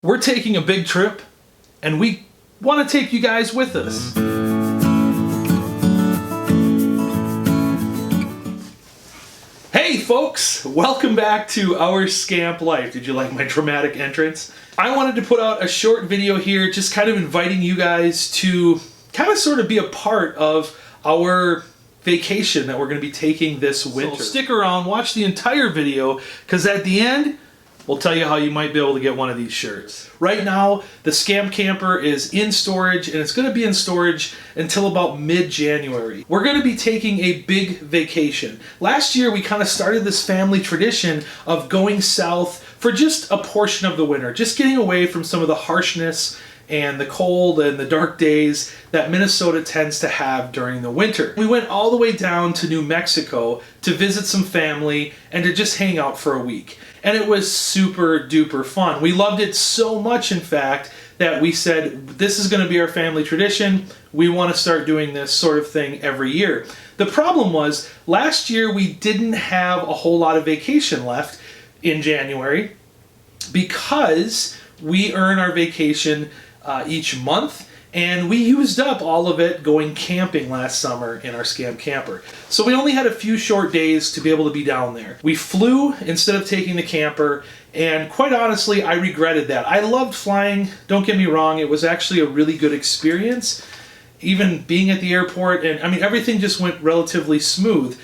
We're taking a big trip, and we want to take you guys with us. Hey folks, welcome back to our Scamp life. Did you like my dramatic entrance? I wanted to put out a short video here just kind of inviting you guys to kind of sort of be a part of our vacation that we're going to be taking this winter. So stick around, watch the entire video, because at the end, we'll tell you how you might be able to get one of these shirts. Right now, the Scamp camper is in storage, and it's going to be in storage until about mid-January. We're going to be taking a big vacation. Last year, we kind of started this family tradition of going south for just a portion of the winter, just getting away from some of the harshness and the cold and the dark days that Minnesota tends to have during the winter. We went all the way down to New Mexico to visit some family and to just hang out for a week. And it was super duper fun. We loved it so much, in fact, that we said, this is going to be our family tradition. We want to start doing this sort of thing every year. The problem was, last year we didn't have a whole lot of vacation left in January because we earn our vacation each month, and we used up all of it going camping last summer in our Scamp camper. So we only had a few short days to be able to be down there. We flew instead of taking the camper, and quite honestly, I regretted that. I loved flying, don't get me wrong, it was actually a really good experience. Even being at the airport, and I mean, everything just went relatively smooth.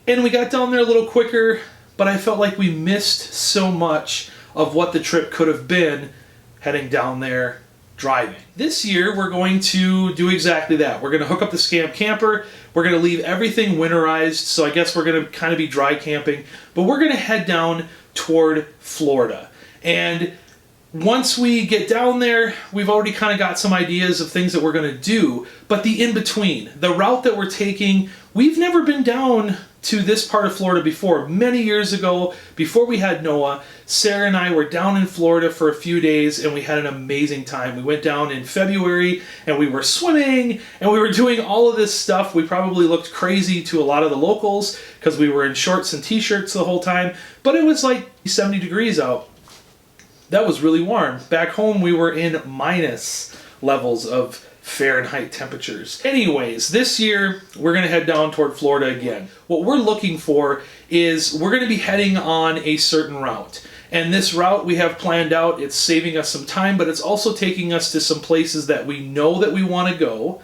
And we got down there a little quicker, but I felt like we missed so much of what the trip could have been heading down there driving. This year, we're going to do exactly that. We're going to hook up the Scamp camper. We're going to leave everything winterized, so I guess we're going to kind of be dry camping, but we're going to head down toward Florida. And once we get down there, we've already kind of got some ideas of things that we're going to do, but the in-between, the route that we're taking, we've never been down to this part of Florida before. Many years ago, before we had Noah, Sarah and I were down in Florida for a few days, and we had an amazing time. We went down in February, and we were swimming, and we were doing all of this stuff. We probably looked crazy to a lot of the locals because we were in shorts and t-shirts the whole time, but it was like 70 degrees out. That was really warm. Back home, we were in minus levels of Fahrenheit temperatures. Anyways, this year, we're going to head down toward Florida again. What we're looking for is we're going to be heading on a certain route. And this route we have planned out, it's saving us some time, but it's also taking us to some places that we know that we want to go.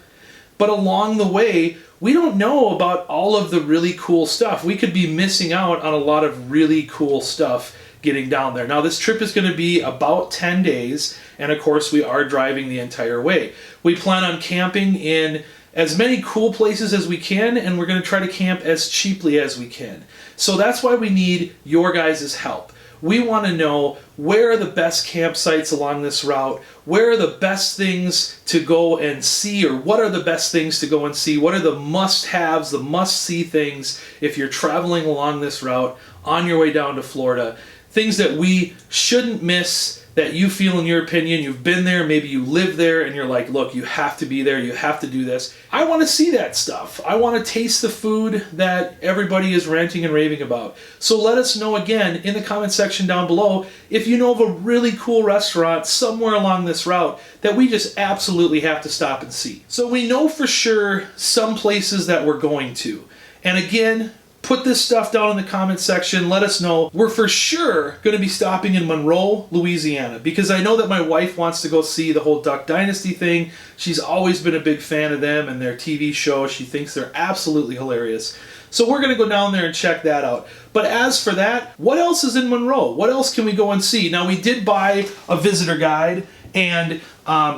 But along the way, we don't know about all of the really cool stuff. We could be missing out on a lot of really cool stuff getting down there. Now, this trip is going to be about 10 days, and of course, we are driving the entire way. We plan on camping in as many cool places as we can, and we're going to try to camp as cheaply as we can. So that's why we need your guys' help. We want to know, where are the best campsites along this route? Where are the best things to go and see, or what are the best things to go and see? What are the must-haves, the must-see things if you're traveling along this route on your way down to Florida? Things that we shouldn't miss, that you feel, in your opinion, you've been there, maybe you live there, and you're like, look, you have to be there, you have to do this. I want to see that stuff. I want to taste the food that everybody is ranting and raving about. So let us know again in the comment section down below if you know of a really cool restaurant somewhere along this route that we just absolutely have to stop and see. So we know for sure some places that we're going to. And again, put this stuff down in the comment section. Let us know. We're for sure going to be stopping in Monroe, Louisiana, because I know that my wife wants to go see the whole Duck Dynasty thing. She's always been a big fan of them and their TV show. She thinks they're absolutely hilarious. So we're going to go down there and check that out. But as for that, what else is in Monroe? What else can we go and see? Now, we did buy a visitor guide, and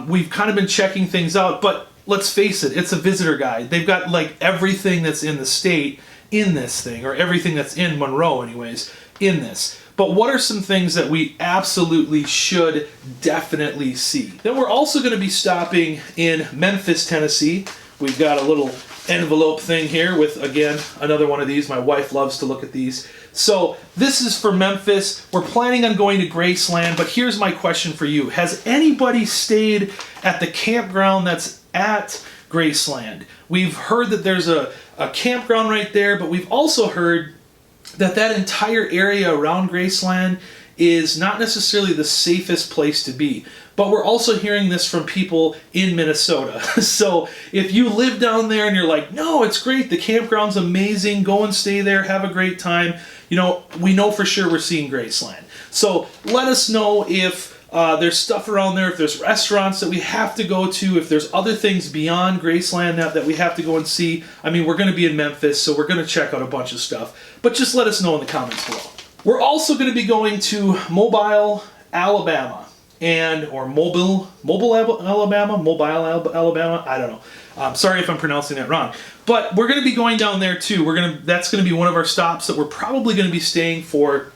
we've kind of been checking things out, but let's face it, it's a visitor guide. They've got like everything that's in the state in this thing, or everything that's in Monroe anyways, in this. But what are some things that we absolutely should definitely see? Then we're also going to be stopping in Memphis, Tennessee. We've got a little envelope thing here with, again, another one of these. My wife loves to look at these. So this is for Memphis. We're planning on going to Graceland, but here's my question for you. Has anybody stayed at the campground that's at Graceland? We've heard that there's a campground right there, but we've also heard that that entire area around Graceland is not necessarily the safest place to be. But we're also hearing this from people in Minnesota. So if you live down there and you're like, no, it's great, the campground's amazing, go and stay there, have a great time, you know, we know for sure we're seeing Graceland. So let us know if there's stuff around there, if there's restaurants that we have to go to, if there's other things beyond Graceland that we have to go and see. I mean, we're going to be in Memphis, so we're going to check out a bunch of stuff. But just let us know in the comments below. We're also going to be going to Mobile, Alabama. Or Mobile, Alabama, I don't know. Sorry if I'm pronouncing that wrong. But we're going to be going down there too. That's going to be one of our stops that we're probably going to be staying for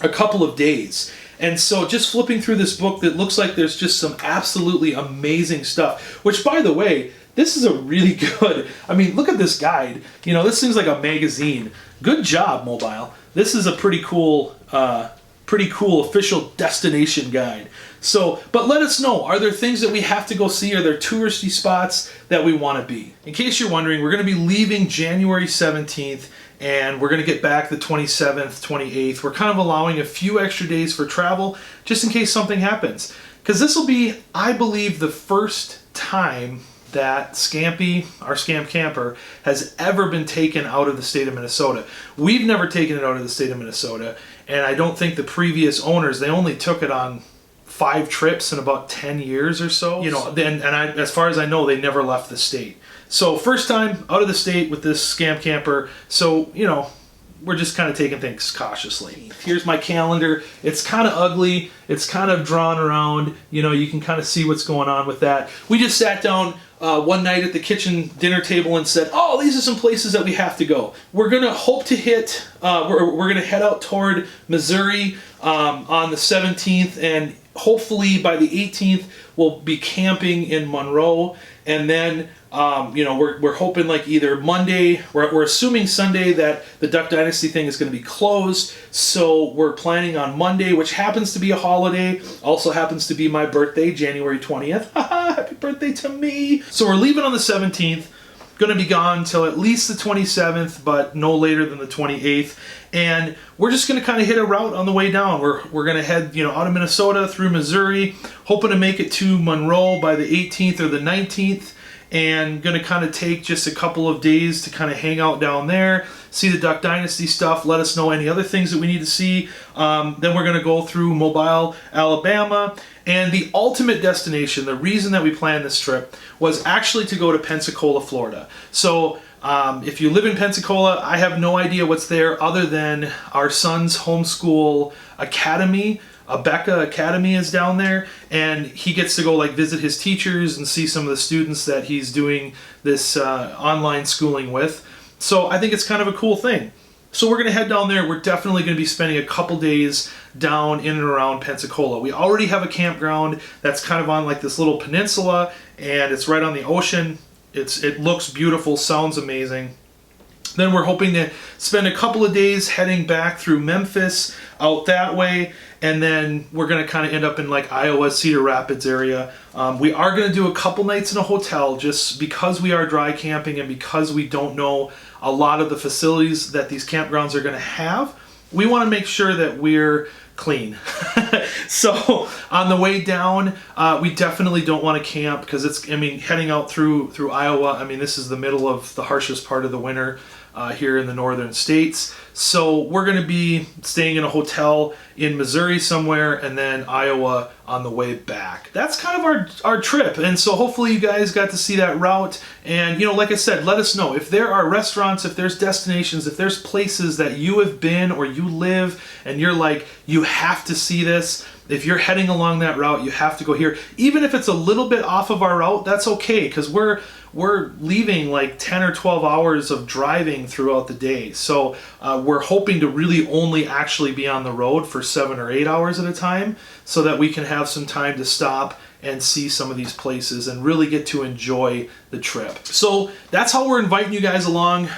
a couple of days. And so just flipping through this book, that looks like there's just some absolutely amazing stuff. Which, by the way, this is a really good, I mean, look at this guide. You know, this thing's like a magazine. Good job, Mobile. This is a pretty cool official destination guide. So, but let us know, are there things that we have to go see? Are there touristy spots that we want to be? In case you're wondering, we're going to be leaving January 17th and we're going to get back the 27th, 28th. We're kind of allowing a few extra days for travel just in case something happens. Because this will be, I believe, the first time that Scampy, our Scamp camper, has ever been taken out of the state of Minnesota. We've never taken it out of the state of Minnesota, and I don't think the previous owners, they only took it on 5 trips in about 10 years or so. You know, as far as I know, they never left the state. So first time out of the state with this Scamp camper, so, you know, we're just kind of taking things cautiously. Here's my calendar. It's kind of ugly. It's kind of drawn around. You know, you can kind of see what's going on with that. We just sat down one night at the kitchen dinner table and said, oh, these are some places that we have to go. We're going to hope to hit, we're going to head out toward Missouri on the 17th, and hopefully by the 18th we'll be camping in Monroe. And then you know, we're hoping like either Monday, we're assuming Sunday that the Duck Dynasty thing is going to be closed, so we're planning on Monday, which happens to be a holiday, also happens to be my birthday, January 20th. Happy birthday to me! So we're leaving on the 17th, going to be gone till at least the 27th, but no later than the 28th, and we're just going to kind of hit a route on the way down. We're going to head, you know, out of Minnesota through Missouri, hoping to make it to Monroe by the 18th or the 19th, and going to kind of take just a couple of days to kind of hang out down there, see the Duck Dynasty stuff, let us know any other things that we need to see. Then we're going to go through Mobile, Alabama, and the ultimate destination, the reason that we planned this trip, was actually to go to Pensacola, Florida. So if you live in Pensacola, I have no idea what's there other than our son's homeschool academy. Becca Academy is down there, and he gets to go like visit his teachers and see some of the students that he's doing this online schooling with. So I think it's kind of a cool thing. So we're going to head down there. We're definitely going to be spending a couple days down in and around Pensacola. We already have a campground that's kind of on like this little peninsula, and it's right on the ocean. It looks beautiful, sounds amazing. Then we're hoping to spend a couple of days heading back through Memphis out that way, and then we're going to kind of end up in like Iowa, Cedar Rapids area. We are going to do a couple nights in a hotel just because we are dry camping and because we don't know a lot of the facilities that these campgrounds are going to have. We want to make sure that we're clean. So on the way down, we definitely don't want to camp because it's, I mean, heading out through Iowa, I mean, this is the middle of the harshest part of the winter here in the northern states. So we're going to be staying in a hotel in Missouri somewhere, and then Iowa on the way back. That's kind of our trip, and so hopefully you guys got to see that route. And, you know, like I said, let us know if there are restaurants, if there's destinations, if there's places that you have been or you live and you're like, you have to see this. If you're heading along that route, you have to go here. Even if it's a little bit off of our route, that's okay, because we're leaving like 10 or 12 hours of driving throughout the day. So we're hoping to really only actually be on the road for 7 or 8 hours at a time so that we can have some time to stop and see some of these places and really get to enjoy the trip. So that's how we're inviting you guys along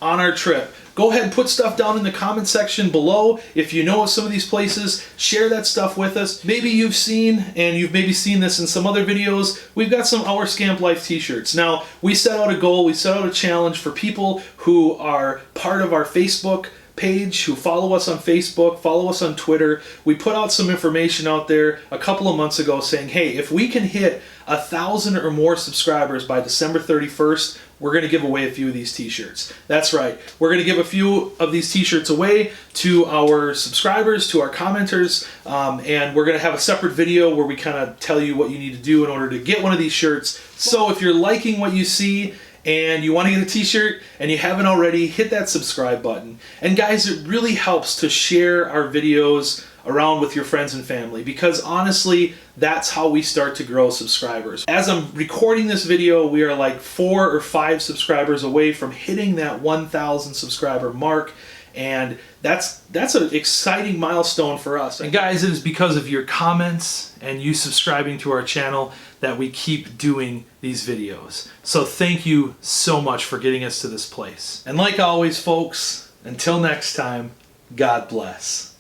on our trip. Go ahead and put stuff down in the comment section below. If you know of some of these places, share that stuff with us. Maybe you've seen, and you've maybe seen this in some other videos, we've got some Our Scamp Life t-shirts. Now, we set out a goal, we set out a challenge for people who are part of our Facebook page, who follow us on Facebook, follow us on Twitter. We put out some information out there a couple of months ago saying, hey, if we can hit 1,000 or more subscribers by December 31st, we're going to give away a few of these t-shirts. That's right. We're going to give a few of these t-shirts away to our subscribers, to our commenters, and we're going to have a separate video where we kind of tell you what you need to do in order to get one of these shirts. So if you're liking what you see and you want to get a t-shirt and you haven't already, hit that subscribe button. And guys, it really helps to share our videos around with your friends and family, because honestly, that's how we start to grow subscribers. As I'm recording this video, we are like 4 or 5 subscribers away from hitting that 1,000 subscriber mark, and that's an exciting milestone for us. And guys, it is because of your comments and you subscribing to our channel that we keep doing these videos. So thank you so much for getting us to this place. And like always, folks, until next time, God bless.